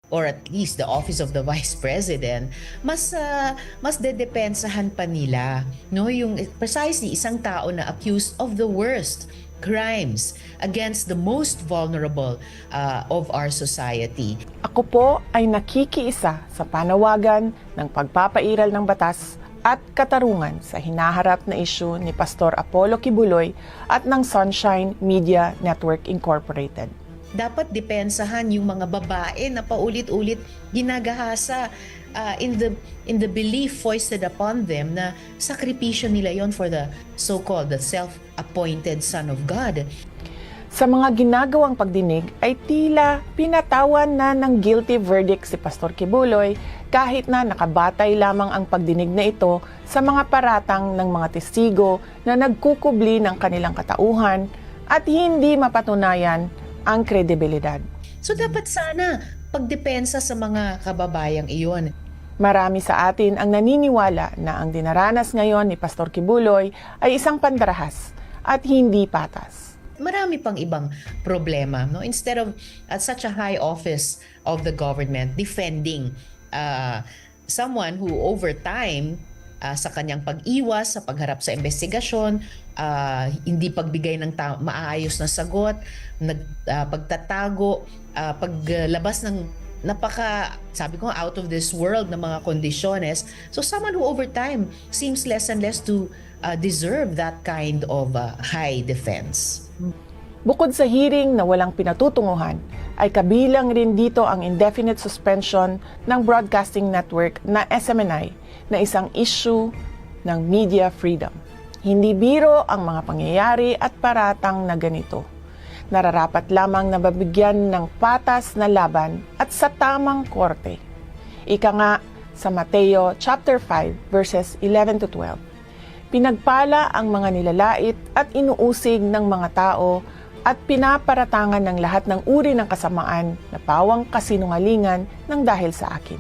or at least the office of the vice president, mas dedepensahan pa nila, no, yung precisely isang tao na accused of the worst crimes against the most vulnerable of our society. Ako po ay nakikiisa sa panawagan ng pagpapairal ng batas at katarungan sa hinaharap na isyu ni Pastor Apollo Kibuloy at ng Sunshine Media Network Incorporated. Dapat depensahan yung mga babae na paulit-ulit ginagahasa in the belief foisted upon them na sakripisyo nila yon for the so-called the self-appointed Son of God. Sa mga ginagawang pagdinig ay tila pinatawan na ng guilty verdict si Pastor Kibuloy kahit na nakabatay lamang ang pagdinig na ito sa mga paratang ng mga testigo na nagkukubli ng kanilang katauhan at hindi mapatunayan ang kredibilidad. So dapat sana pagdepensa sa mga kababayang iyon. Marami sa atin ang naniniwala na ang dinaranas ngayon ni Pastor Kibuloy ay isang pandarahas at hindi patas. Marami pang ibang problema, no? Instead of at such a high office of the government defending someone who over time sa kanyang pag-iwas sa pagharap sa investigasyon, hindi pagbigay ng maayos na sagot, pagtatago, paglabas ng sabi ko, out of this world na mga kondisyones. So someone who over time seems less and less to deserve that kind of high defense. Bukod sa hearing na walang pinatutunguhan, ay kabilang rin dito ang indefinite suspension ng broadcasting network na SMNI na isang issue ng media freedom. Hindi biro ang mga pangyayari at paratang na ganito. Nararapat lamang na mabigyan ng patas na laban at sa tamang korte. Ika nga sa Mateo chapter 5 verses 11 to 12. Pinagpala ang mga nilalait at inuusig ng mga tao at pinaparatangan ng lahat ng uri ng kasamaan na pawang kasinungalingan ng dahil sa akin.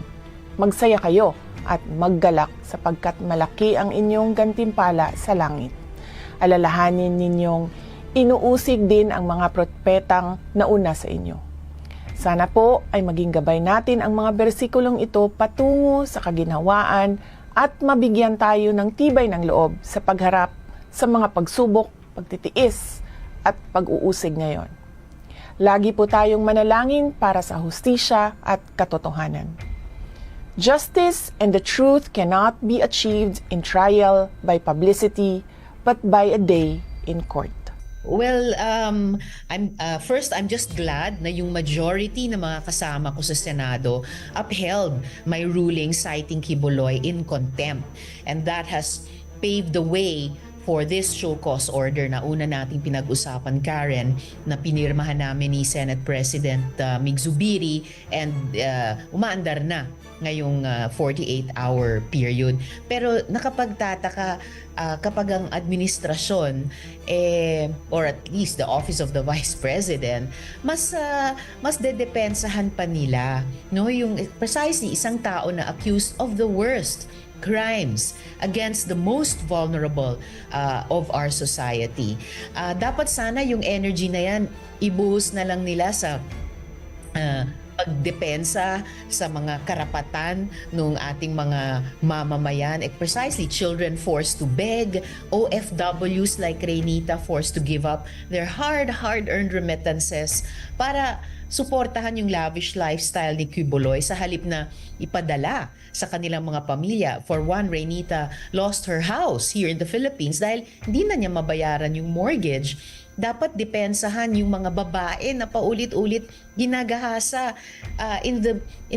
Magsaya kayo at maggalak sapagkat malaki ang inyong gantimpala sa langit. Alalahanin ninyong inuusig din ang mga propetang nauna sa inyo. Sana po ay maging gabay natin ang mga bersikulong ito patungo sa kaginhawaan at mabigyan tayo ng tibay ng loob sa pagharap sa mga pagsubok, pagtitiis at pag-uusig ngayon. Lagi po tayong manalangin para sa hustisya at katotohanan. Justice and the truth cannot be achieved in trial by publicity, but by a day in court. Well, I'm just glad na yung majority ng mga kasama ko sa Senado upheld my ruling citing Kibuloy in contempt, and that has paved the way for this show cause order na una nating pinag-usapan, Karen, na pinirmahan namin ni Senate President Mig Zubiri, and umaandar na ngayong 48-hour period. Pero nakapagtataka kapag ang administrasyon or at least the office of the vice president mas dedepensahan pa nila, no, yung precisely isang tao na accused of the worst crimes against the most vulnerable of our society. Dapat sana yung energy na yan ibuhos na lang nila sa pagdepensa sa mga karapatan ng ating mga mamamayan, precisely children forced to beg, OFWs like Reynita forced to give up their hard-earned remittances para suportahan yung lavish lifestyle ni Kibuloy sa halip na ipadala sa kanilang mga pamilya. For one, Reynita lost her house here in the Philippines dahil hindi na niya mabayaran yung mortgage. Dapat depensahan yung mga babae na paulit-ulit ginagahasa in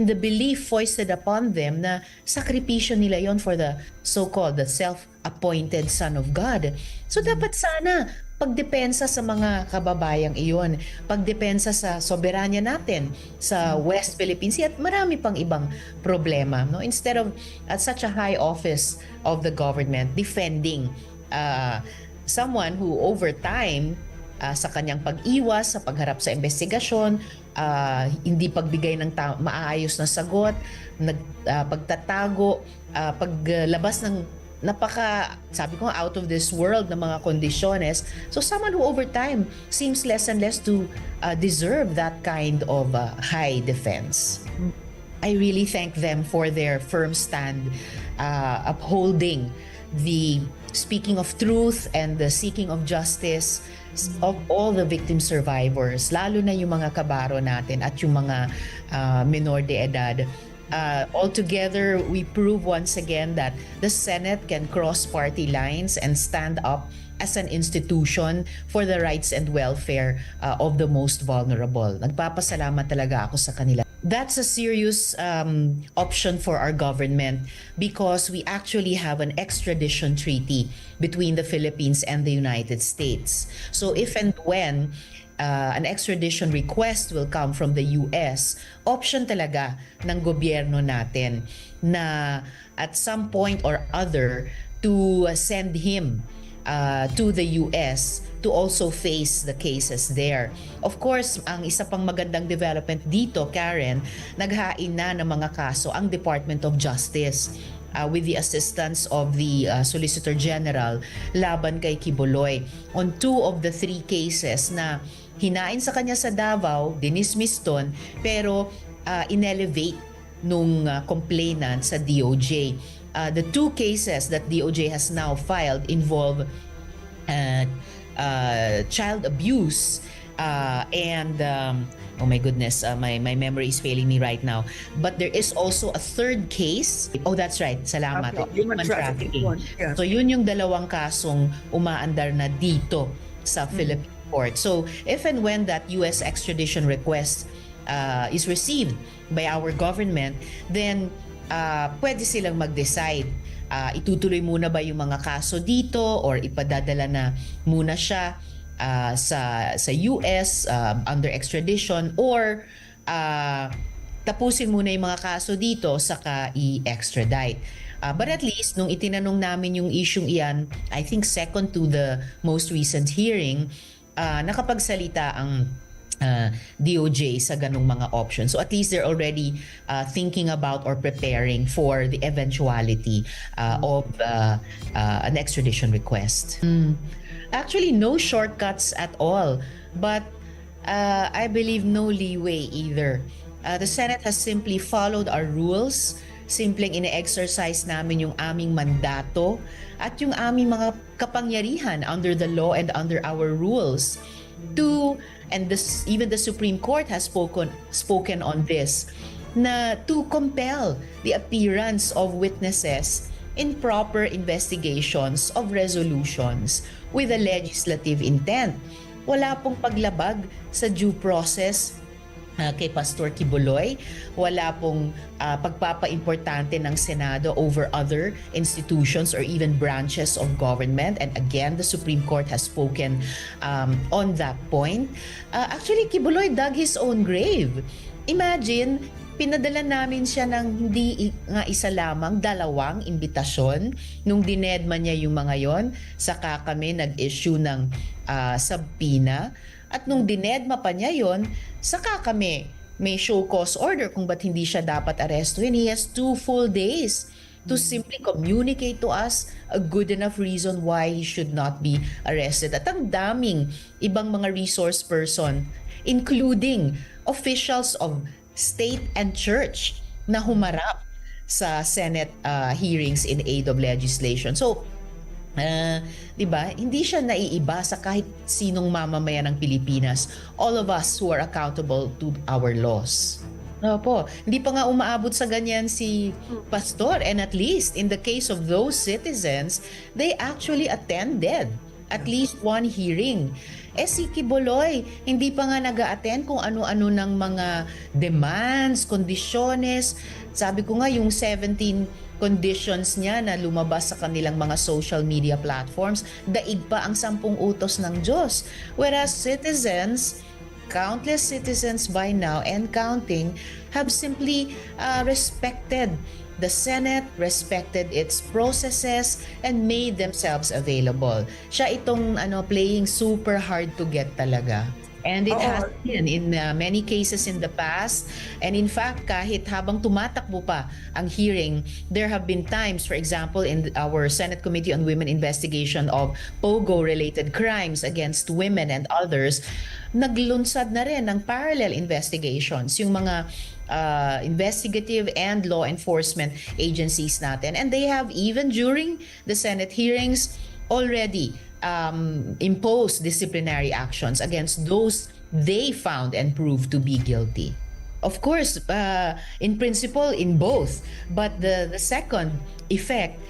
the belief foisted upon them na sakripisyo nila yon for the so-called the self-appointed Son of God. So dapat sana pagdepensa sa mga kababayang iyon, pagdepensa sa soberanya natin sa West Philippines at marami pang ibang problema, no? Instead of at such a high office of the government defending someone who over time sa kanyang pag-iwas sa pagharap sa investigasyon, hindi pagbigay ng maayos na sagot, pagtatago, paglabas ng sabi ko, out of this world na mga kondisyones. So someone who over time seems less and less to deserve that kind of high defense. I really thank them for their firm stand upholding the speaking of truth and the seeking of justice of all the victim survivors, lalo na yung mga kabaro natin at yung mga menor de edad. Altogether, we prove once again that the Senate can cross party lines and stand up as an institution for the rights and welfare of the most vulnerable. Nagpapasalamat talaga ako sa kanila. That's a serious option for our government because we actually have an extradition treaty between the Philippines and the United States. So if and when an extradition request will come from the US, option talaga ng gobyerno natin na at some point or other to send him to the US to also face the cases there. Of course, ang isa pang magandang development dito, Karen, naghain na ng mga kaso ang Department of Justice with the assistance of the Solicitor General laban kay Quiboloy on 2 of the 3 cases na hinain sa kanya sa Davao, dinismiss doon, pero inelevate nung complainant sa DOJ. The 2 cases that DOJ has now filed involve child abuse and oh my goodness, my memory is failing me right now, but there is also a 3rd case. Oh, that's right, salamat. Okay, human trafficking one, yeah. So yun yung dalawang kasong umaandar na dito sa Philippine court. So if and when that US extradition request is received by our government, then pwede silang mag-decide. Itutuloy muna ba yung mga kaso dito or ipadadala na muna siya sa US under extradition, or tapusin muna yung mga kaso dito saka i-extradite. But at least nung itinanong namin yung isyung iyan, I think second to the most recent hearing, nakapagsalita ang DOJ sa ganung mga options. So at least they're already thinking about or preparing for the eventuality of an extradition request. Actually, no shortcuts at all, but I believe no leeway either. The Senate has simply followed our rules, simpleng ine-exercise namin yung aming mandato at yung aming mga kapangyarihan under the law and under our rules to, and this, even the Supreme Court has spoken on this, na to compel the appearance of witnesses in proper investigations of resolutions with a legislative intent. Wala pong paglabag sa due process kay Pastor Quiboloy. Wala pong pagpapaimportante ng Senado over other institutions or even branches of government. And again, the Supreme Court has spoken on that point. Actually, Quiboloy dug his own grave. Imagine, pinadala namin siya ng hindi nga isa lamang, 2 imbitasyon. Nung dinedma niya yung mga yon, saka kami nag-issue ng subpoena. At nung dinedma pa niya yon, saka kami may show cause order kung ba't hindi siya dapat arestuhin. He has 2 full days to simply communicate to us a good enough reason why he should not be arrested. At ang daming ibang mga resource person, including officials of state and church, na humarap sa Senate hearings in aid of legislation. So, diba, hindi siya naiiba sa kahit sinong mamamayan ng Pilipinas. All of us who are accountable to our laws. Opo, hindi pa nga umaabot sa ganyan si Pastor, and at least in the case of those citizens, they actually attended at least 1 hearing. Si Quiboloy, hindi pa nga nag-a-attend kung ano-ano ng mga demands, kondisyones. Sabi ko nga, yung 17 conditions niya na lumabas sa kanilang mga social media platforms, daig pa ang 10 utos ng Diyos. Whereas citizens, countless citizens by now and counting, have simply respected the Senate, respected its processes, and made themselves available. Siya itong playing super hard to get talaga. And it has been in many cases in the past. And in fact, kahit habang tumatakbo pa ang hearing, there have been times, for example, in our Senate Committee on Women Investigation of POGO-related crimes against women and others, naglunsad na rin ng parallel investigations. Yung mga investigative and law enforcement agencies natin. And they have, even during the Senate hearings, already imposed disciplinary actions against those they found and proved to be guilty. Of course, in principle, in both. But the second effect,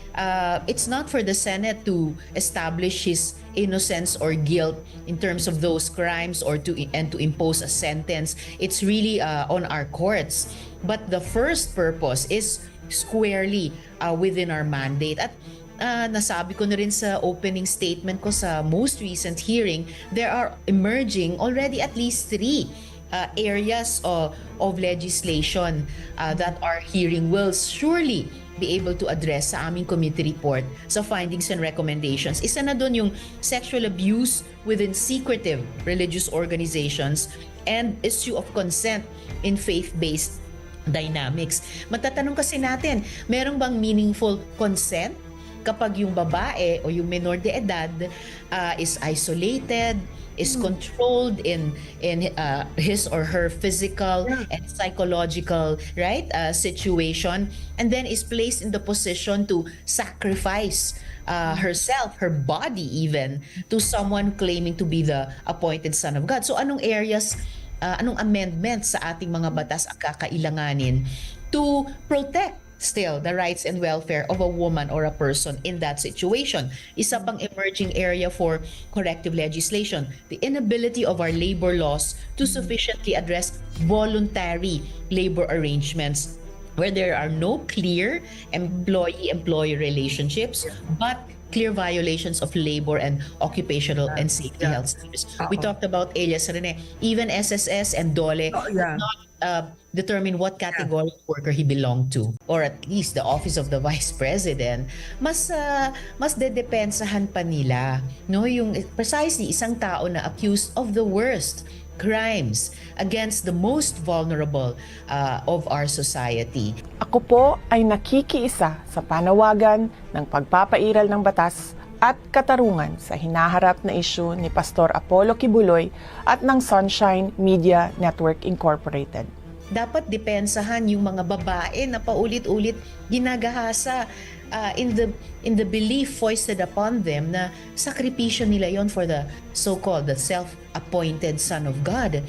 it's not for the Senate to establish his innocence or guilt in terms of those crimes or to impose a sentence. It's really on our courts. But the first purpose is squarely within our mandate. At nasabi ko na rin sa opening statement ko sa most recent hearing, there are emerging already at least 3 areas of legislation that our hearing will surely be able to address sa aming committee report sa findings and recommendations. Isa na doon yung sexual abuse within secretive religious organizations and issue of consent in faith-based dynamics. Matatanong kasi natin, merong bang meaningful consent kapag yung babae o yung menor de edad is isolated, is controlled in his or her physical and psychological situation, and then is placed in the position to sacrifice herself, her body even, to someone claiming to be the appointed son of God. So anong areas, anong amendments sa ating mga batas ang kakailanganin to protect still the rights and welfare of a woman or a person in that situation? Isa pang emerging area for corrective legislation, the inability of our labor laws to sufficiently address voluntary labor arrangements where there are no clear employee-employee relationships but clear violations of labor and occupational and safety health standards. We talked about Elias Rene, even SSS and DOLE not determine what category of worker he belonged to, or at least the office of the vice president. Mas dedepensahan pa nila, no, yung precisely isang tao na accused of the worst crimes against the most vulnerable of our society. Ako po ay nakikiisa sa panawagan ng pagpapairal ng batas at katarungan sa hinaharap na isyu ni Pastor Apollo Kibuloy at ng Sunshine Media Network Incorporated. Dapat depensahan yung mga babae na paulit-ulit ginagahasa in the belief foisted upon them na sakripisyo nila yon for the so-called the self-appointed Son of God.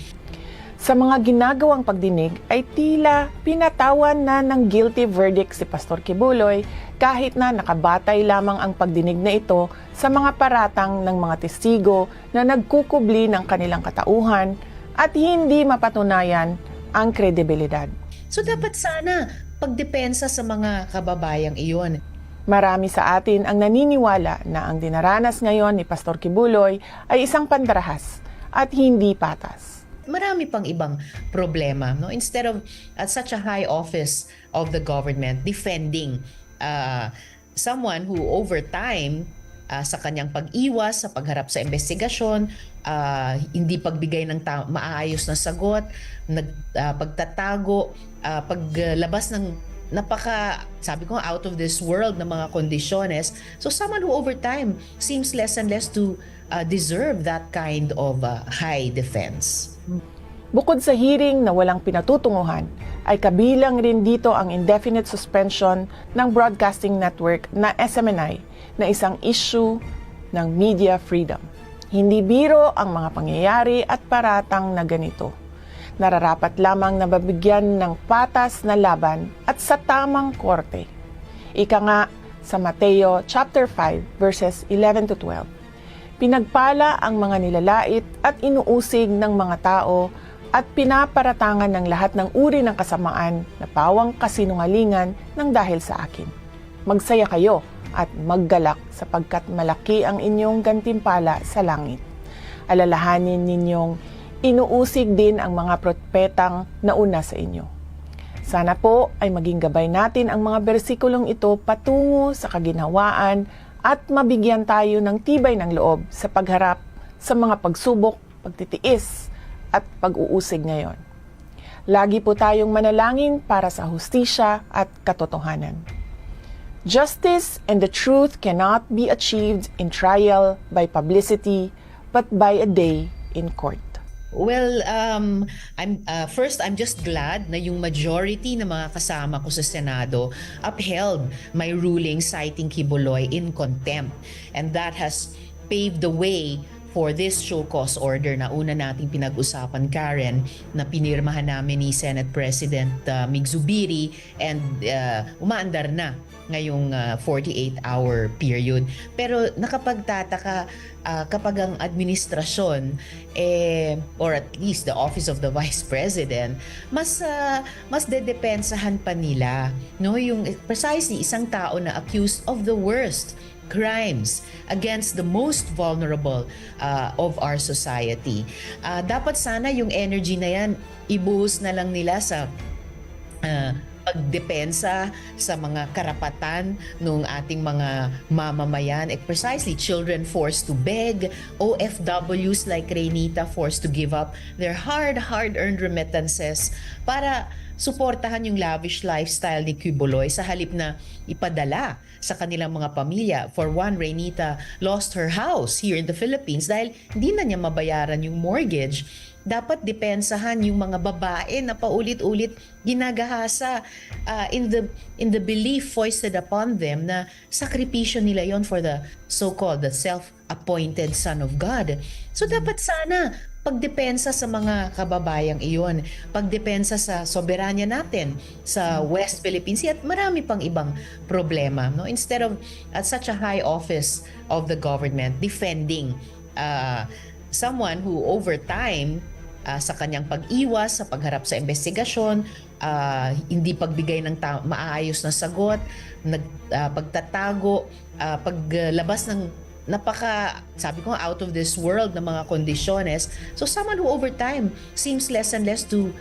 Sa mga ginagawang pagdinig ay tila pinatawan na ng guilty verdict si Pastor Kibuloy kahit na nakabatay lamang ang pagdinig na ito sa mga paratang ng mga testigo na nagkukubli ng kanilang katauhan at hindi mapatunayan ang kredibilidad. So dapat sana pagdepensa sa mga kababayang iyon. Marami sa atin ang naniniwala na ang dinaranas ngayon ni Pastor Kibuloy ay isang pandarahas at hindi patas. Marami pang ibang problema, no? Instead of at such a high office of the government defending someone who over time sa kanyang pag-iwas sa pagharap sa investigasyon, hindi pagbigay ng maayos na sagot, pagtatago, paglabas ng sabi ko, out of this world na mga kondisyones. So someone who over time seems less and less to deserve that kind of high defense. Bukod sa hearing na walang pinatutunguhan, ay kabilang rin dito ang indefinite suspension ng broadcasting network na SMNI na isang issue ng media freedom. Hindi biro ang mga pangyayari at paratang na ganito. Nararapat lamang na mabigyan ng patas na laban at sa tamang korte. Ika nga sa Mateo chapter 5 verses 11 to 12. Pinagpala ang mga nilalait at inuusig ng mga tao at pinaparatangan ng lahat ng uri ng kasamaan na pawang kasinungalingan ng dahil sa akin. Magsaya kayo at maggalak sapagkat malaki ang inyong gantimpala sa langit. Alalahanin ninyong inuusig din ang mga propetang nauna sa inyo. Sana po ay maging gabay natin ang mga bersikulong ito patungo sa kaginhawaan at mabigyan tayo ng tibay ng loob sa pagharap sa mga pagsubok, pagtitiis at pag-uusig ngayon. Lagi po tayong manalangin para sa hustisya at katotohanan. Justice and the truth cannot be achieved in trial by publicity, but by a day in court. Well, I'm just glad na yung majority ng mga kasama ko sa Senado upheld my ruling citing Kibuloy in contempt. And that has paved the way for this show cause order na una nating pinag-usapan, Karen, na pinirmahan namin ni Senate President Mig Zubiri, and umaandar na ngayong 48-hour period. Pero nakapagtataka kapag ang administrasyon or at least the Office of the Vice President mas dedepensahan pa nila, no, yung precisely isang tao na accused of the worst crimes against the most vulnerable of our society. Dapat sana yung energy na yan ibuhos na lang nila sa pagdepensa sa mga karapatan ng ating mga mamamayan, precisely children forced to beg, OFWs like Reynita forced to give up their hard-earned remittances para suportahan yung lavish lifestyle ni Kibuloy sa halip na ipadala sa kanilang mga pamilya. For one, Reynita lost her house here in the Philippines dahil hindi na niya mabayaran yung mortgage. Dapat depensahan yung mga babae na paulit-ulit ginagahasa in the belief foisted upon them na sakripisyo nila yon for the so-called the self-appointed Son of God. So dapat sana pagdepensa sa mga kababayang iyon, pagdepensa sa soberanya natin sa West Philippines at marami pang ibang problema, no? Instead of at such a high office of the government defending someone who over time sa kanyang pag-iwas sa pagharap sa investigasyon, hindi pagbigay ng maayos na sagot, pagtatago, paglabas ng sabi ko, out of this world na mga kondisyones. So someone who over time seems less and less to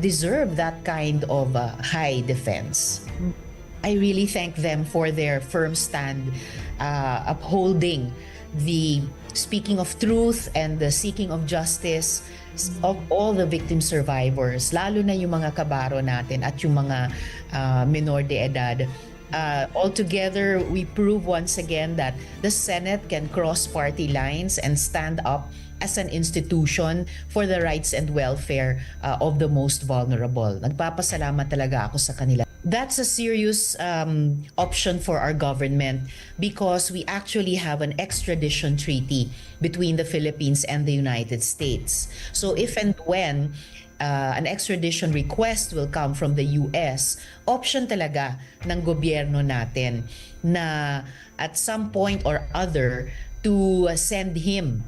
deserve that kind of high defense. I really thank them for their firm stand upholding the speaking of truth and the seeking of justice of all the victim survivors, lalo na yung mga kabaro natin at yung mga menor de edad. Altogether, we prove once again that the Senate can cross party lines and stand up as an institution for the rights and welfare of the most vulnerable. Nagpapasalamat talaga ako sa kanila. That's a serious option for our government because we actually have an extradition treaty between the Philippines and the United States. So if and when an extradition request will come from the US, option talaga ng gobyerno natin na at some point or other to send him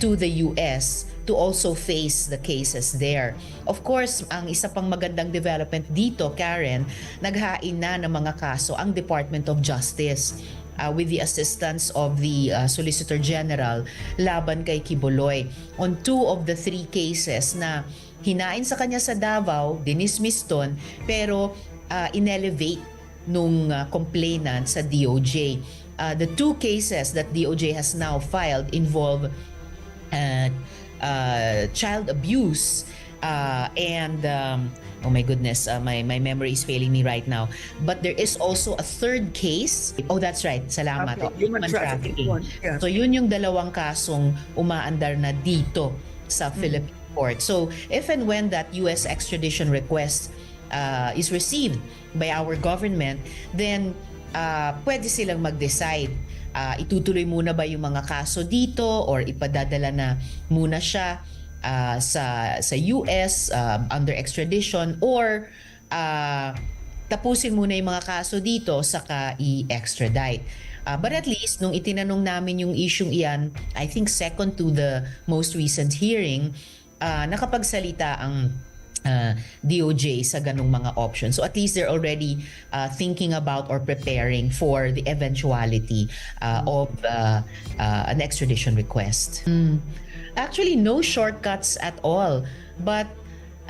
to the US to also face the cases there. Of course, ang isa pang magandang development dito, Karen, naghain na ng mga kaso ang Department of Justice with the assistance of the Solicitor General laban kay Kibuloy on 2 of the 3 cases na hinain sa kanya sa Davao, dinismiss doon, pero inelevate nung complainant sa DOJ. The 2 cases that DOJ has now filed involve child abuse and oh my goodness, my memory is failing me right now. But there is also a 3rd case. Oh, that's right. Salamat. Human trafficking. Yeah. So yun yung dalawang kasong umaandar na dito sa Philippine court. So if and when that US extradition request is received by our government, then pwede silang mag-decide. Itutuloy muna ba yung mga kaso dito or ipadadala na muna siya sa US under extradition, or tapusin muna yung mga kaso dito saka i-extradite. But at least nung itinanong namin yung isyung iyan, I think second to the most recent hearing, nakapagsalita ang DOJ sa ganong mga options. So at least they're already thinking about or preparing for the eventuality of an extradition request. Actually, no shortcuts at all, but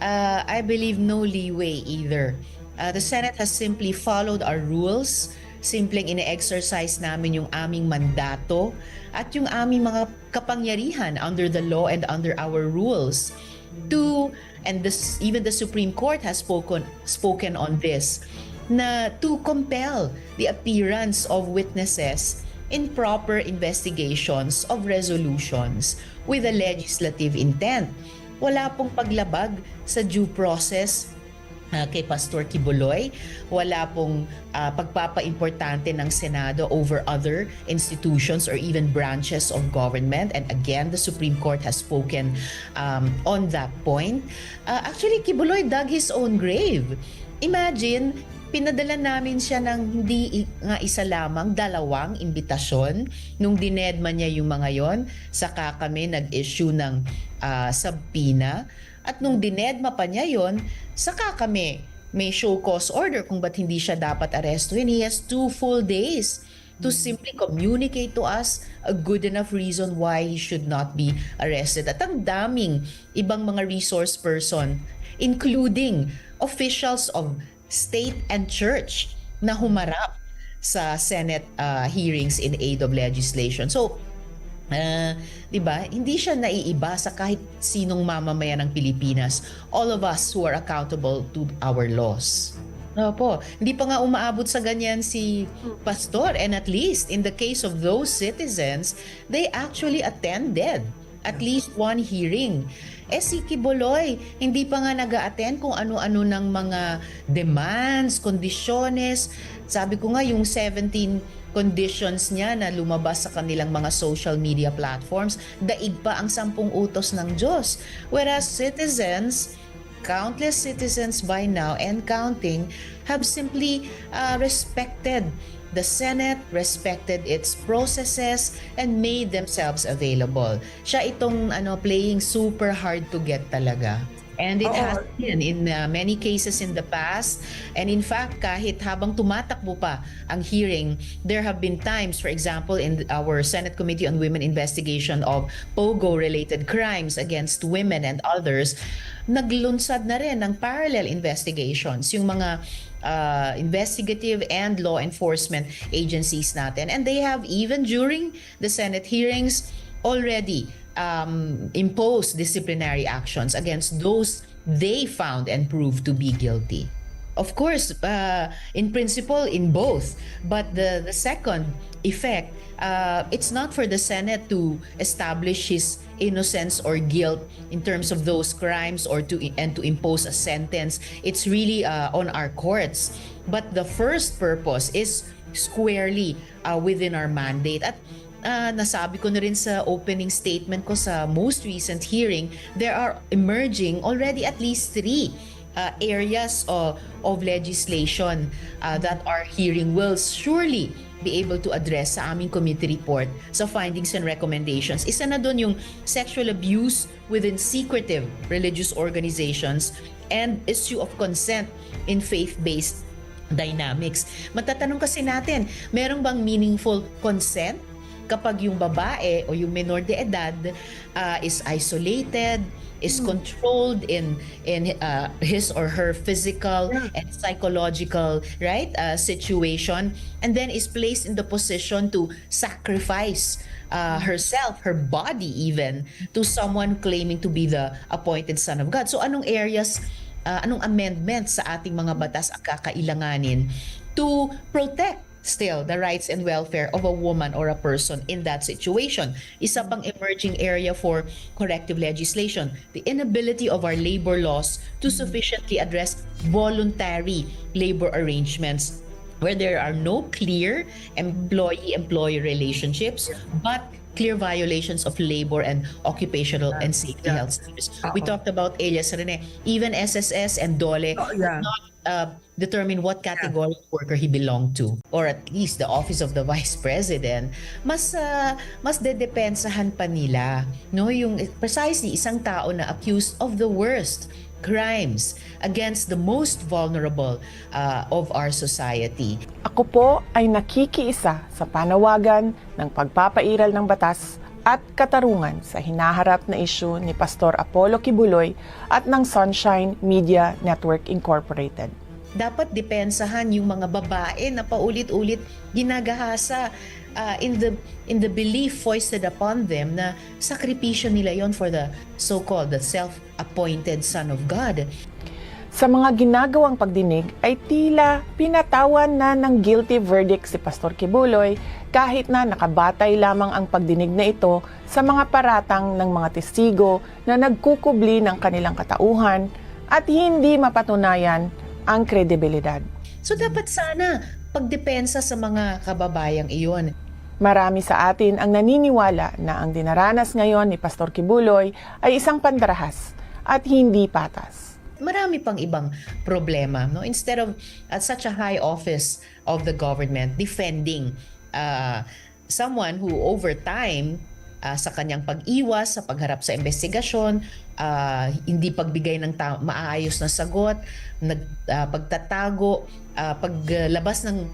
I believe no leeway either. The Senate has simply followed our rules, simpleng ine-exercise namin yung aming mandato at yung aming mga kapangyarihan under the law and under our rules and even the Supreme Court has spoken on this, na to compel the appearance of witnesses in proper investigations of resolutions with a legislative intent. Wala pong paglabag sa due process kay Pastor Kibuloy. Wala pong pagpapaimportante ng Senado over other institutions or even branches of government. And again, the Supreme Court has spoken on that point. Actually, Kibuloy dug his own grave. Imagine, pinadala namin siya ng hindi nga isa lamang, dalawang imbitasyon. Nung dinedma niya yung mga yon, saka kami nag-issue ng subpoena. At nung dinedma pa niya yon, saka kami may show cause order kung ba't hindi siya dapat arestuhin. He has 2 full days to simply communicate to us a good enough reason why he should not be arrested. At ang daming ibang mga resource person, including officials of state and church, na humarap sa Senate hearings in aid of legislation. So, diba, hindi siya naiiba sa kahit sinong mamamayan ng Pilipinas. All of us who are accountable to our laws. Opo, hindi pa nga umaabot sa ganyan si Pastor, and at least in the case of those citizens, they actually attended at least one hearing. Si Kibuloy, hindi pa nga nag-a-attend kung ano-ano ng mga demands, kondisyones. Sabi ko nga, yung 17 conditions niya na lumabas sa kanilang mga social media platforms, daig pa ang 10 utos ng Diyos. Whereas citizens, countless citizens by now and counting, have simply respected the Senate, respected its processes, and made themselves available. Siya itong playing super hard to get talaga. And it has been in many cases in the past. And in fact, kahit habang tumatakbo pa ang hearing, there have been times, for example, in our Senate Committee on Women Investigation of POGO-related crimes against women and others, naglunsad na rin ng parallel investigations yung mga investigative and law enforcement agencies natin. And they have, even during the Senate hearings, already impose disciplinary actions against those they found and proved to be guilty. Of course, in principle, in both. But the second effect, it's not for the Senate to establish his innocence or guilt in terms of those crimes or to impose a sentence. It's really on our courts. But the first purpose is squarely within our mandate. At nasabi ko na rin sa opening statement ko sa most recent hearing, there are emerging already at least 3 areas of legislation that our hearing will surely be able to address sa aming committee report sa findings and recommendations. Isa na doon yung sexual abuse within secretive religious organizations and issue of consent in faith-based dynamics. Matatanong kasi natin, merong bang meaningful consent kapag yung babae o yung menor de edad is isolated, is controlled in his or her physical and psychological situation, and then is placed in the position to sacrifice herself, her body even, to someone claiming to be the appointed Son of God. So anong areas, anong amendments sa ating mga batas ang kakailanganin to protect still the rights and welfare of a woman or a person in that situation? Isa pang emerging area for corrective legislation, the inability of our labor laws to sufficiently address voluntary labor arrangements where there are no clear employee-employee relationships but clear violations of labor and occupational and safety health standards. We talked about Elias Rene, even SSS and DOLE could not determine what category of worker he belonged to, or at least the office of the vice president. Mas dedepensahan pa nila, no, yung precisely isang tao na accused of the worst crimes against the most vulnerable of our society. Ako po ay nakikiisa sa panawagan ng pagpapairal ng batas at katarungan sa hinaharap na isyu ni Pastor Apollo Kibuloy at ng Sunshine Media Network Incorporated. Dapat depensahan yung mga babae na paulit-ulit ginagahasa in the belief foisted upon them na sakripisyo nila yon for the so-called the self-appointed Son of God. Sa mga ginagawang pagdinig ay tila pinatawan na ng guilty verdict si Pastor Kibuloy kahit na nakabatay lamang ang pagdinig na ito sa mga paratang ng mga testigo na nagkukubli ng kanilang katauhan at hindi mapatunayan ang kredibilidad. So dapat sana pagdepensa sa mga kababayang iyon. Marami sa atin ang naniniwala na ang dinaranas ngayon ni Pastor Kibuloy ay isang pandarahas at hindi patas. Marami pang ibang problema, no? Instead of at such a high office of the government defending someone who over time sa kanyang pag-iwas sa pagharap sa investigasyon, hindi pagbigay ng maayos na sagot, pagtatago, paglabas ng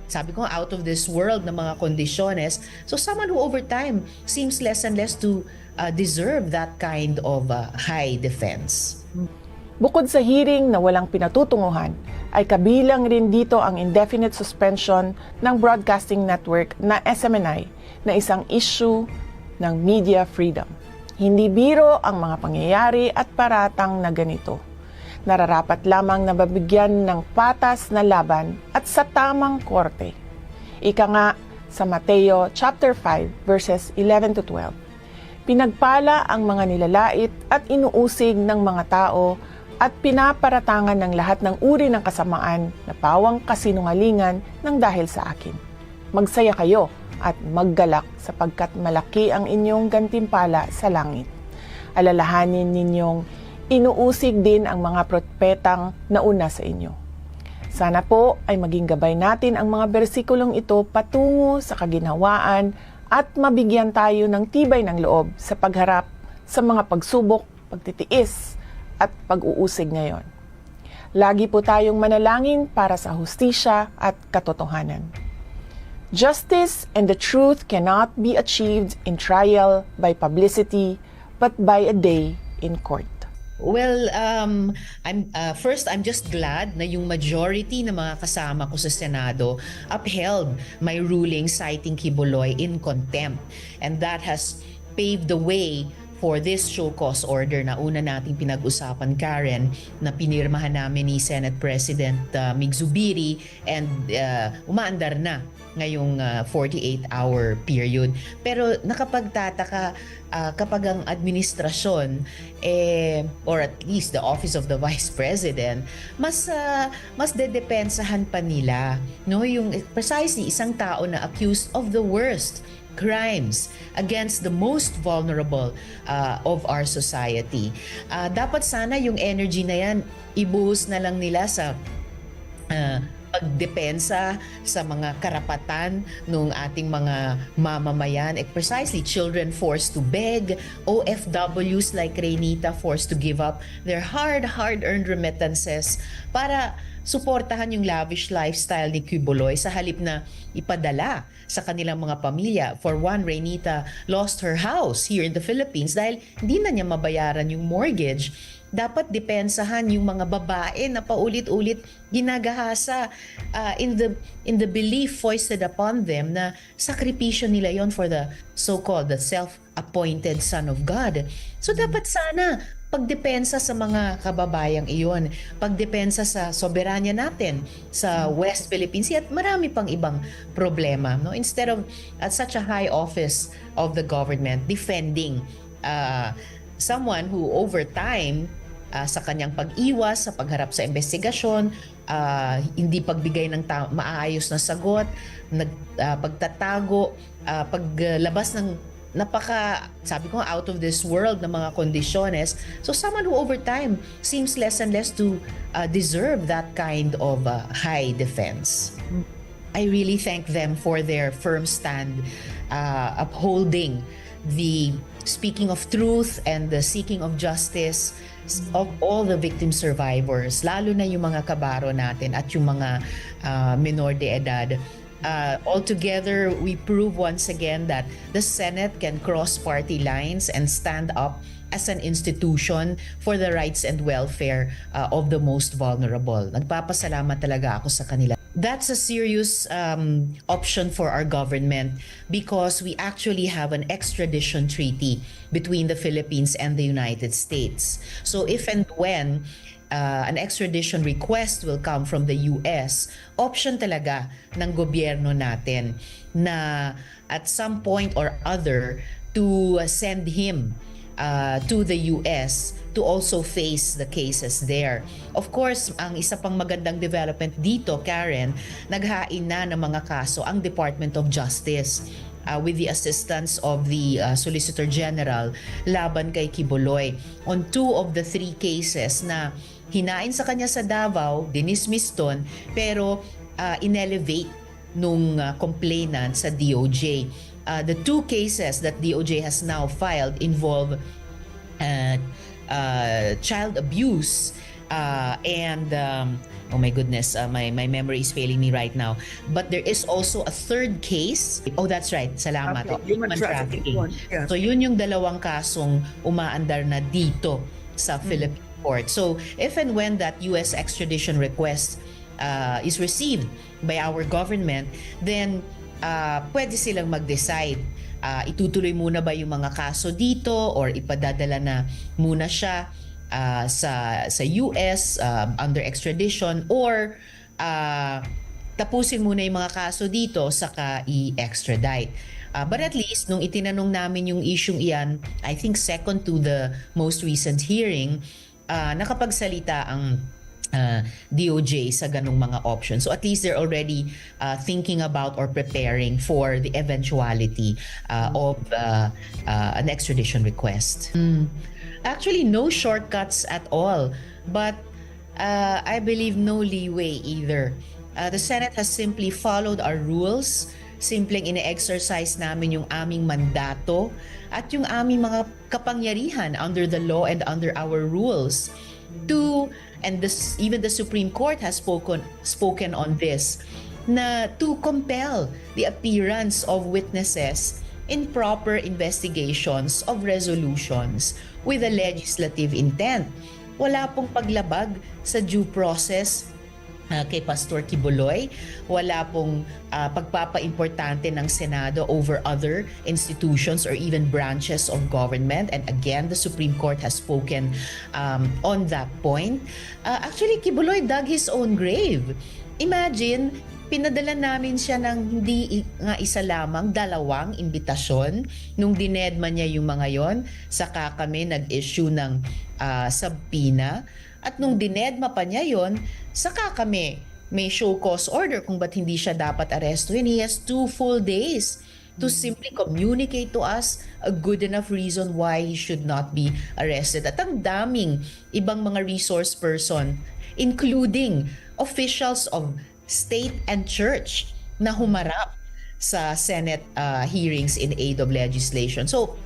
sabi ko out of this world na mga kondisyones. So someone who over time seems less and less to deserve that kind of high defense. Bukod sa hearing na walang pinatutunguhan, ay kabilang rin dito ang indefinite suspension ng broadcasting network na SMNI na isang issue ng media freedom. Hindi biro ang mga pangyayari at paratang na ganito. Nararapat lamang na mabigyan ng patas na laban at sa tamang korte. Ika nga sa Mateo chapter 5 verses 11 to 12. Pinagpala ang mga nilalait at inuusig ng mga tao at pinaparatangan ng lahat ng uri ng kasamaan na pawang kasinungalingan ng dahil sa akin. Magsaya kayo at maggalak sapagkat malaki ang inyong gantimpala sa langit. Alalahanin ninyong inuusig din ang mga propetang nauna sa inyo. Sana po ay maging gabay natin ang mga bersikulong ito patungo sa kaginhawaan at mabigyan tayo ng tibay ng loob sa pagharap sa mga pagsubok, pagtitiis, at pag-uusig ngayon. Lagi po tayong manalangin para sa hustisya at katotohanan. Justice and the truth cannot be achieved in trial by publicity, but by a day in court. Well, I'm just glad na yung majority ng mga kasama ko sa Senado upheld my ruling citing Kibuloy in contempt. And that has paved the way for this show cause order na una nating pinag-usapan, Karen, na pinirmahan namin ni Senate President Mig Zubiri and umaandar na ngayong 48-hour period. Pero nakapagtataka kapag ang administrasyon or at least the Office of the Vice President mas dedepensahan pa nila, no, yung precisely isang tao na accused of the worst crimes against the most vulnerable of our society. Dapat sana yung energy na yan ibuhos na lang nila sa pagdepensa sa mga karapatan ng ating mga mamamayan, precisely children forced to beg, OFWs like Reynita forced to give up their hard-earned remittances para suportahan yung lavish lifestyle ni Kibuloy sa halip na ipadala sa kanilang mga pamilya. For one, Reynita lost her house here in the Philippines dahil hindi na niya mabayaran yung mortgage. Dapat depensahan yung mga babae na paulit-ulit ginagahasa in the belief foisted upon them na sakripisyo nila yon for the so-called the self-appointed Son of God. So dapat sana pagdepensa sa mga kababayang iyon, pagdepensa sa soberanya natin sa West Philippines at marami pang ibang problema, no? Instead of at such a high office of the government defending someone who over time sa kanyang pag-iwas sa pagharap sa investigasyon, hindi pagbigay ng maayos na sagot, pagtatago, paglabas ng sabi ko, out of this world na mga kondisyones. So someone who over time seems less and less to deserve that kind of high defense. I really thank them for their firm stand upholding the speaking of truth and the seeking of justice of all the victim survivors, lalo na yung mga kabaro natin at yung mga menor de edad. Altogether, we prove once again that the Senate can cross party lines and stand up as an institution for the rights and welfare of the most vulnerable. Nagpapasalamat talaga ako sa kanila. That's a serious option for our government because we actually have an extradition treaty between the Philippines and the United States. So if and when an extradition request will come from the US, option talaga ng gobyerno natin na at some point or other to send him to the US to also face the cases there. Of course, ang isa pang magandang development dito, Karen, naghain na ng mga kaso ang Department of Justice with the assistance of the Solicitor General laban kay Quiboloy on 2 of the 3 cases na hinain sa kanya sa Davao, dinismiss doon, pero inelevate nung complainant sa DOJ. The 2 cases that DOJ has now filed involve child abuse and oh my goodness, my memory is failing me right now. But there is also a 3rd case. Oh, that's right. Salamat. Human trafficking. Yes. So yun yung dalawang kasong umaandar na dito sa Philippine court. So if and when that US extradition request is received by our government, then pwede silang mag-decide. Itutuloy muna ba yung mga kaso dito or ipadadala na muna siya sa US under extradition, or tapusin muna yung mga kaso dito saka i-extradite. But at least nung itinanong namin yung isyung iyan, I think second to the most recent hearing, nakapagsalita ang DOJ sa ganung mga options. So at least they're already thinking about or preparing for the eventuality of an extradition request. Actually, no shortcuts at all, but I believe no leeway either. The Senate has simply followed our rules. Simpleng ine-exercise namin yung aming mandato at yung aming mga kapangyarihan under the law and under our rules to, and even the Supreme Court has spoken on this, na to compel the appearance of witnesses in proper investigations of resolutions with a legislative intent. Wala pong paglabag sa due process kay Pastor Quiboloy. Wala pong pagpapa-importante ng Senado over other institutions or even branches of government. And again, the Supreme Court has spoken on that point. Actually, Quiboloy dug his own grave. Imagine, pinadala namin siya ng hindi nga isa lamang, 2 imbitasyon. Nung dinedma niya yung mga yon, saka kami nag-issue ng subpoena. At nung dinedma pa niya yon, saka kami may show cause order kung ba't hindi siya dapat arestuhin. He has 2 full days to simply communicate to us a good enough reason why he should not be arrested. At ang daming ibang mga resource person, including officials of state and church, na humarap sa Senate hearings in aid of legislation. So,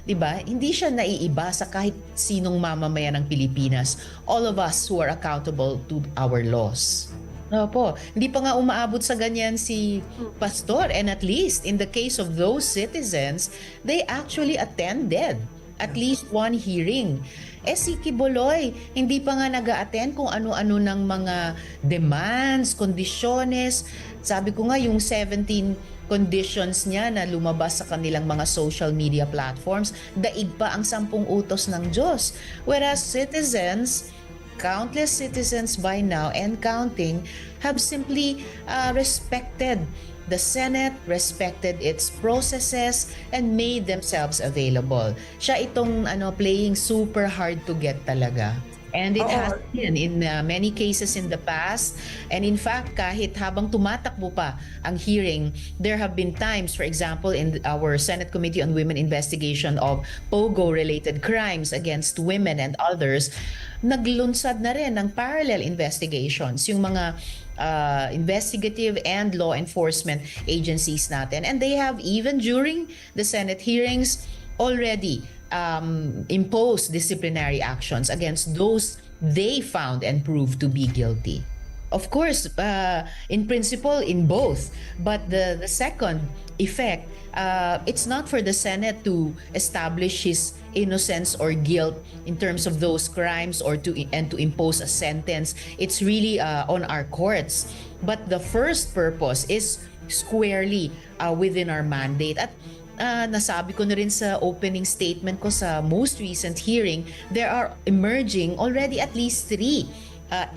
di ba, hindi siya naiiba sa kahit sinong mamamayan ng Pilipinas. All of us who are accountable to our laws. Opo, hindi pa nga umaabot sa ganyan si Pastor, and at least in the case of those citizens, they actually attended at least 1 hearing. Si Quiboloy, hindi pa nga nag-a-attend kung ano-ano ng mga demands, kondisyones. Sabi ko nga, yung 17 conditions niya na lumabas sa kanilang mga social media platforms, daig pa ang 10 utos ng Diyos. Whereas citizens, countless citizens by now and counting, have simply respected the Senate, respected its processes, and made themselves available. Siya itong playing super hard to get talaga. And it has been in many cases in the past. And in fact, kahit habang tumatakbo pa ang hearing, there have been times, for example, in our Senate Committee on Women Investigation of POGO-related crimes against women and others, naglunsad na rin ng parallel investigations, yung mga investigative and law enforcement agencies natin. And they have, even during the Senate hearings, already impose disciplinary actions against those they found and proved to be guilty. Of course, in principle, in both. But the second effect, it's not for the Senate to establish his innocence or guilt in terms of those crimes or to impose a sentence. It's really on our courts. But the first purpose is squarely within our mandate. At nasabi ko na rin sa opening statement ko sa most recent hearing, there are emerging already at least 3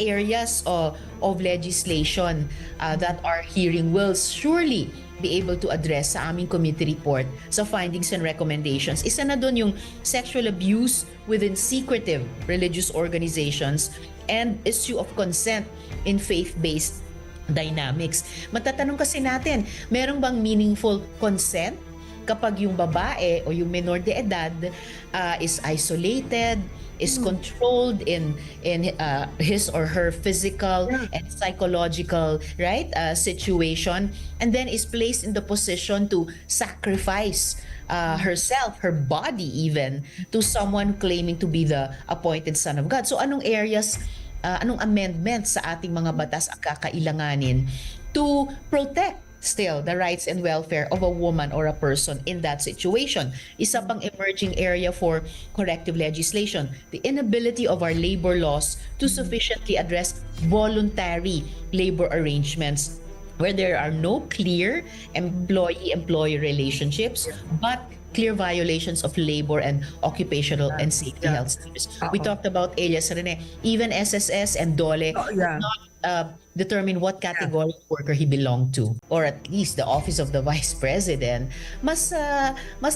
areas of legislation that our hearing will surely be able to address sa aming committee report sa findings and recommendations. Isa na doon yung sexual abuse within secretive religious organizations and issue of consent in faith-based dynamics. Matatanong kasi natin, merong bang meaningful consent kapag yung babae o yung menor de edad is isolated, is controlled in his or her physical and psychological situation, and then is placed in the position to sacrifice herself, her body even, to someone claiming to be the appointed son of God. So anong areas, anong amendments sa ating mga batas ang kakailanganin to protect still the rights and welfare of a woman or a person in that situation? Isa pang emerging area for corrective legislation, the inability of our labor laws to sufficiently address voluntary labor arrangements where there are no clear employee-employee relationships but clear violations of labor and occupational and safety health standards. We talked about Elias Rene, even SSS and DOLE not determine what category of worker he belonged to, or at least the office of the vice president. Mas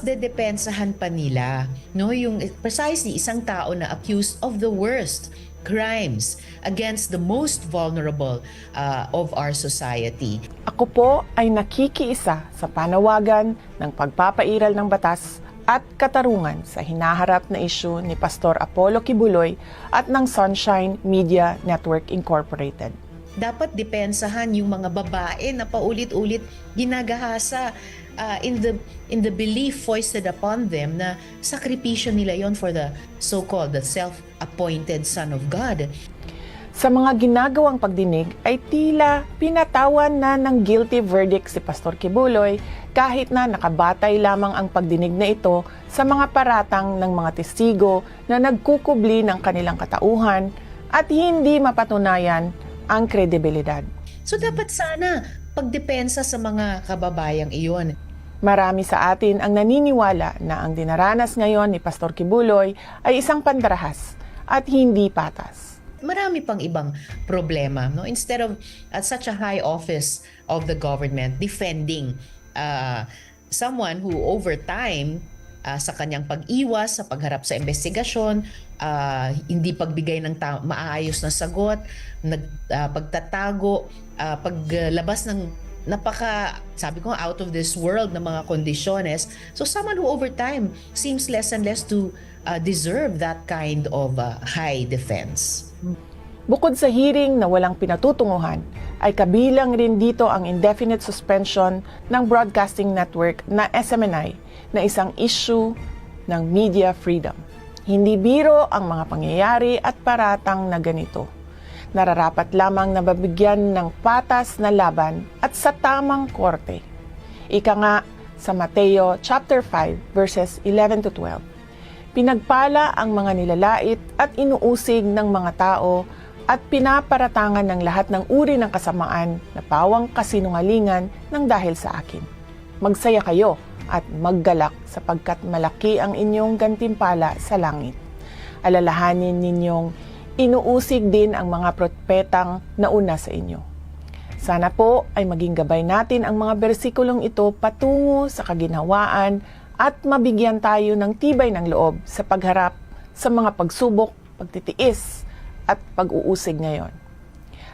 dedepensahan pa nila, no, yung precisely isang tao na accused of the worst crimes against the most vulnerable of our society. Ako po ay nakikiisa sa panawagan ng pagpapairal ng batas at katarungan sa hinaharap na isyu ni Pastor Apollo Kibuloy at ng Sunshine Media Network Incorporated. Dapat depensahan yung mga babae na paulit-ulit ginagahasa in the belief foisted upon them na sakripisyo nila yon for the so-called the self-appointed Son of God. Sa mga ginagawang pagdinig ay tila pinatawan na ng guilty verdict si Pastor Kibuloy kahit na nakabatay lamang ang pagdinig na ito sa mga paratang ng mga testigo na nagkukubli ng kanilang katauhan at hindi mapatunayan ang kredibilidad. So dapat sana pagdepensa sa mga kababayang iyon. Marami sa atin ang naniniwala na ang dinaranas ngayon ni Pastor Kibuloy ay isang pandarahas at hindi patas. Marami pang ibang problema, no? Instead of at such a high office of the government defending someone who over time sa kanyang pag-iwas sa pagharap sa investigasyon, hindi pagbigay ng maayos na sagot, pagtatago, paglabas ng sabi ko, out of this world na mga kondisyones. So someone who over time seems less and less to deserve that kind of high defense. Bukod sa hearing na walang pinatutunguhan, ay kabilang rin dito ang indefinite suspension ng broadcasting network na SMNI na isang issue ng media freedom. Hindi biro ang mga pangyayari at paratang na ganito. Nararapat lamang na mabigyan ng patas na laban at sa tamang korte. Ika nga sa Mateo chapter 5 verses 11 to 12. Pinagpala ang mga nilalait at inuusig ng mga tao at pinaparatangan ng lahat ng uri ng kasamaan na pawang kasinungalingan ng dahil sa akin. Magsaya kayo at maggalak sapagkat malaki ang inyong gantimpala sa langit. Alalahanin ninyong inuusig din ang mga propetang nauna sa inyo. Sana po ay maging gabay natin ang mga bersikulong ito patungo sa kaginhawaan at mabigyan tayo ng tibay ng loob sa pagharap sa mga pagsubok, pagtitiis at pag-uusig ngayon.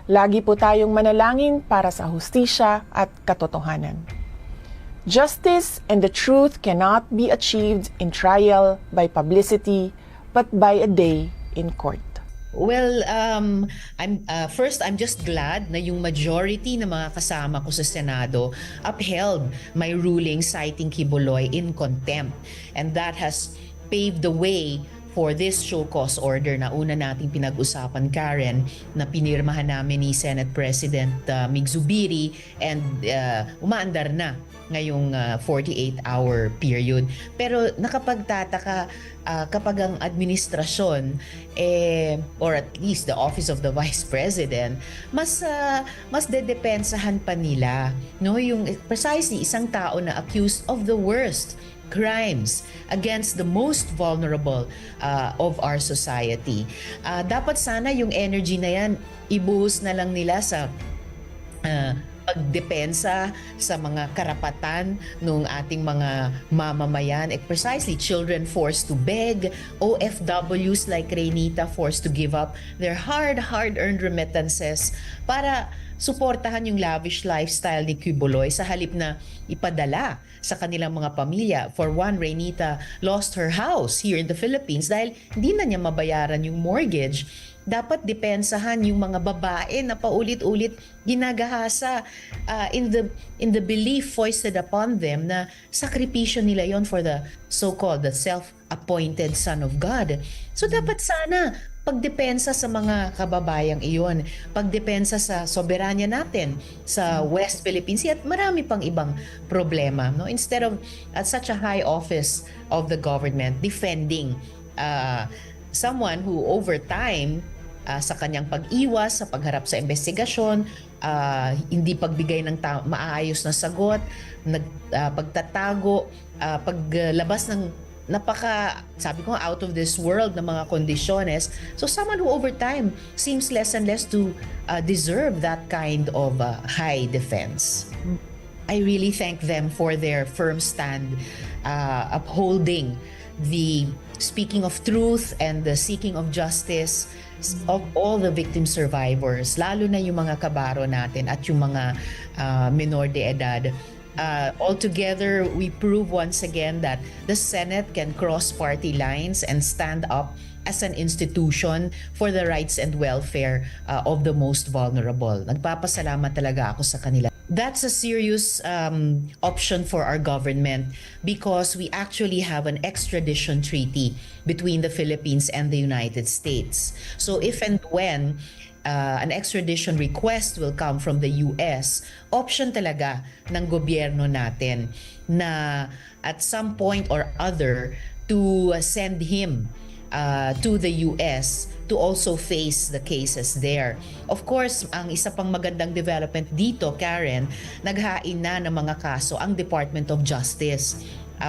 Lagi po tayong manalangin para sa hustisya at katotohanan. Justice and the truth cannot be achieved in trial by publicity, but by a day in court. Well, I'm just glad na yung majority ng mga kasama ko sa Senado upheld my ruling citing Kibuloy in contempt, and that has paved the way for this show cause order na una nating pinag-usapan, Karen, na pinirmahan namin ni Senate President Mig Zubiri and umaandar na ngayong 48-hour period. Pero nakapagtataka kapag ang administrasyon or at least the Office of the Vice President mas dedepensahan pa nila, no, yung precisely isang tao na accused of the worst crimes against the most vulnerable of our society. Dapat sana yung energy na yan ibuhos na lang nila sa pagdepensa sa mga karapatan ng ating mga mamamayan, precisely children forced to beg, OFWs like Reynita forced to give up their hard-earned remittances para suportahan yung lavish lifestyle ni Quiboloy sa halip na ipadala sa kanilang mga pamilya. For one, Reynita lost her house here in the Philippines dahil hindi na niya mabayaran yung mortgage. Dapat depensahan yung mga babae na paulit-ulit ginagahasa in the belief foisted upon them na sakripisyo nila yon for the so-called the self-appointed Son of God. So dapat sana pagdepensa sa mga kababayang iyon, pagdepensa sa soberanya natin sa West Philippines Sea at marami pang ibang problema, no? Instead of at such a high office of the government defending someone who over time sa kanyang pag-iwas sa pagharap sa investigasyon, hindi pagbigay ng maayos na sagot, pagtatago, paglabas ng sabi ko, out of this world na mga kondisyones. So someone who over time seems less and less to deserve that kind of high defense. I really thank them for their firm stand upholding the speaking of truth and the seeking of justice of all the victim survivors, lalo na yung mga kabaro natin at yung mga menor de edad. Altogether, we prove once again that the Senate can cross party lines and stand up as an institution for the rights and welfare of the most vulnerable. Nagpapasalamat talaga ako sa kanila. That's a serious option for our government because we actually have an extradition treaty between the Philippines and the United States. So if and when an extradition request will come from the US, option talaga ng gobyerno natin na at some point or other to send him to the US to also face the cases there. Of course, ang isa pang magandang development dito, Karen, naghain na ng mga kaso ang Department of Justice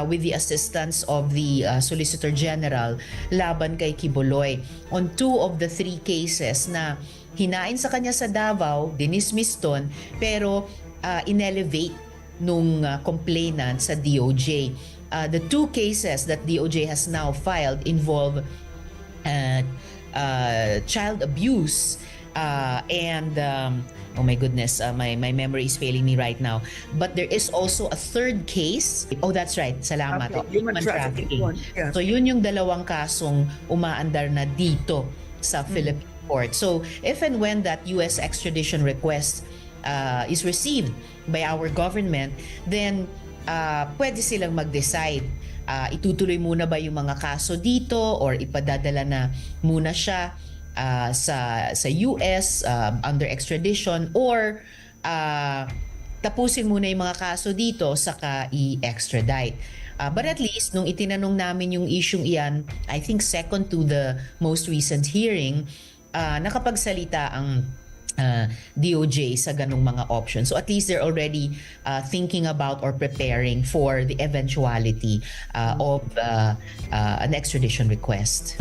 with the assistance of the Solicitor General laban kay Quiboloy on 2 of the 3 cases na hinain sa kanya sa Davao, dinismiss doon, pero inelevate nung complainant sa DOJ. The 2 cases that DOJ has now filed involve child abuse and oh my goodness, my memory is failing me right now. But there is also a 3rd case. Oh, that's right. Salamat. Human trafficking. Yeah. So yun yung dalawang kasong umaandar na dito sa Philippine court. So if and when that US extradition request is received by our government, then pwede silang mag-decide. Itutuloy muna ba yung mga kaso dito or ipadadala na muna siya sa US under extradition or tapusin muna yung mga kaso dito saka i-extradite. But at least nung itinanong namin yung isyung iyan, I think second to the most recent hearing, nakapagsalita ang DOJ sa ganong mga options. So at least they're already thinking about or preparing for the eventuality of an extradition request.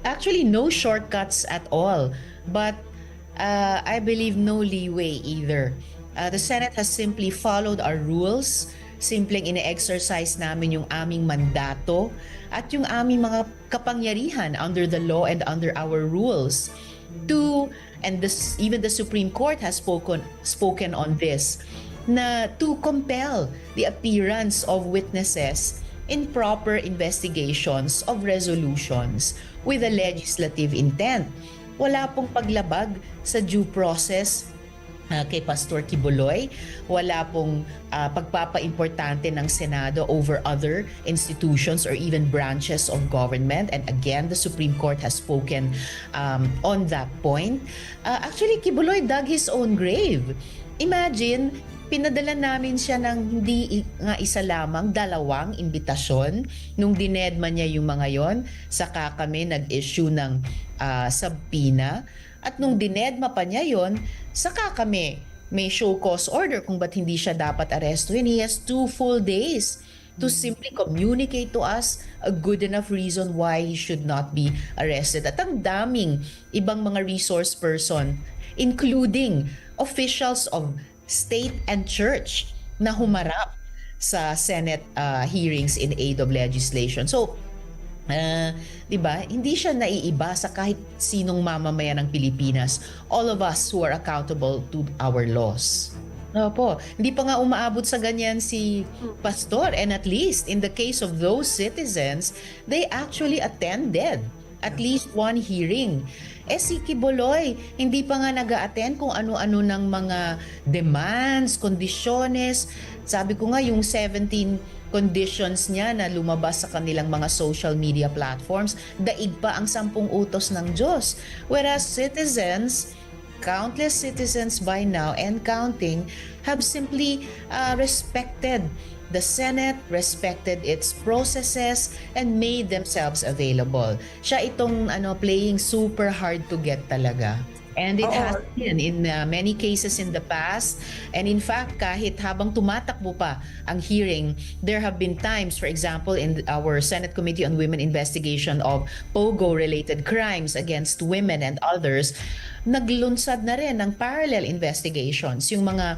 Actually, no shortcuts at all, but I believe no leeway either. The Senate has simply followed our rules, simpleng ine-exercise namin yung aming mandato at yung aming mga kapangyarihan under the law and under our rules even the Supreme Court has spoken on this, na to compel the appearance of witnesses in proper investigations of resolutions with a legislative intent. Wala pong paglabag sa due process kay Pastor Kibuloy. Wala pong pagpapaimportante ng Senado over other institutions or even branches of government. And again, the Supreme Court has spoken on that point. Actually, Kibuloy dug his own grave. Imagine, pinadala namin siya ng hindi nga isa lamang, 2 imbitasyon. Nung dinedma niya yung mga yon, saka kami nag-issue ng subpoena. At nung dinedma pa niya yon, saka kami may show cause order kung ba't hindi siya dapat arestuhin. He has 2 full days to simply communicate to us a good enough reason why he should not be arrested. At ang daming ibang mga resource person, including officials of state and church, na humarap sa Senate hearings in aid of legislation. So, di ba? Hindi siya naiiba sa kahit sinong mamamayan ng Pilipinas. All of us who are accountable to our laws. Opo, hindi pa nga umaabot sa ganyan si Pastor. And at least in the case of those citizens, they actually attended at least 1 hearing. Si Kibuloy, hindi pa nga nag-a-attend kung ano-ano ng mga demands, kondisyones. Sabi ko nga, yung 17 conditions niya na lumabas sa kanilang mga social media platforms, daig pa ang 10 utos ng Diyos. Whereas citizens, countless citizens by now and counting, have simply respected the Senate, respected its processes, and made themselves available. Siya itong playing super hard to get talaga. And it has been in many cases in the past. And in fact, kahit habang tumatakbo pa ang hearing, there have been times, for example, in our Senate Committee on Women Investigation of POGO-related crimes against women and others, naglunsad na rin ng parallel investigations yung mga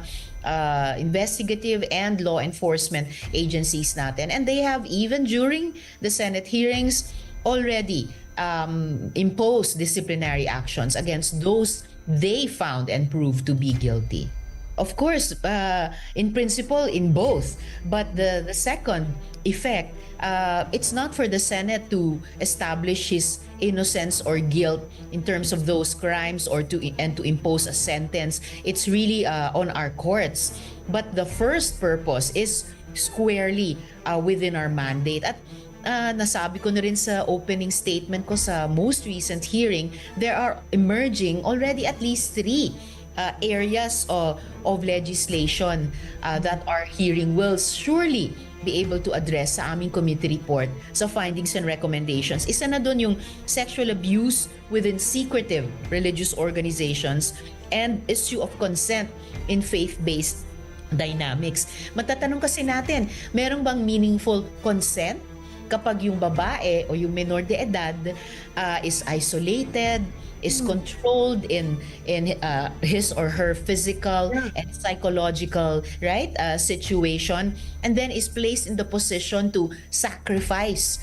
investigative and law enforcement agencies natin. And they have, even during the Senate hearings, already impose disciplinary actions against those they found and proved to be guilty. Of course, in principle, in both. But the second effect, it's not for the Senate to establish his innocence or guilt in terms of those crimes or to impose a sentence. It's really on our courts. But the first purpose is squarely within our mandate. At nasabi ko na rin sa opening statement ko sa most recent hearing, there are emerging already at least 3 areas of legislation that our hearing will surely be able to address sa aming committee report sa findings and recommendations. Isa na doon yung sexual abuse within secretive religious organizations and issue of consent in faith-based dynamics. Matatanong kasi natin, merong bang meaningful consent kapag yung babae o yung menor de edad is isolated, is controlled in his or her physical and psychological situation, and then is placed in the position to sacrifice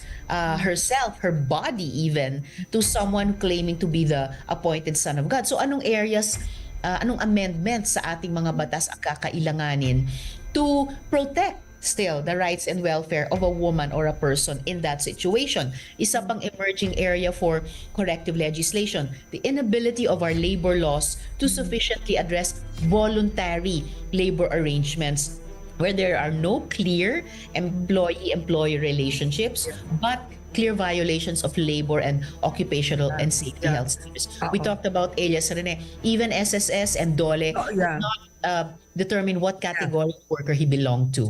herself, her body even, to someone claiming to be the appointed Son of God. So anong areas, anong amendments sa ating mga batas ang kakailanganin to protect still the rights and welfare of a woman or a person in that situation? Isa pang emerging area for corrective legislation, the inability of our labor laws to sufficiently address voluntary labor arrangements where there are no clear employee-employee relationships but clear violations of labor and occupational and safety health standards. We talked about alias Rene, even SSS and DOLE could not determine what category of worker he belonged to.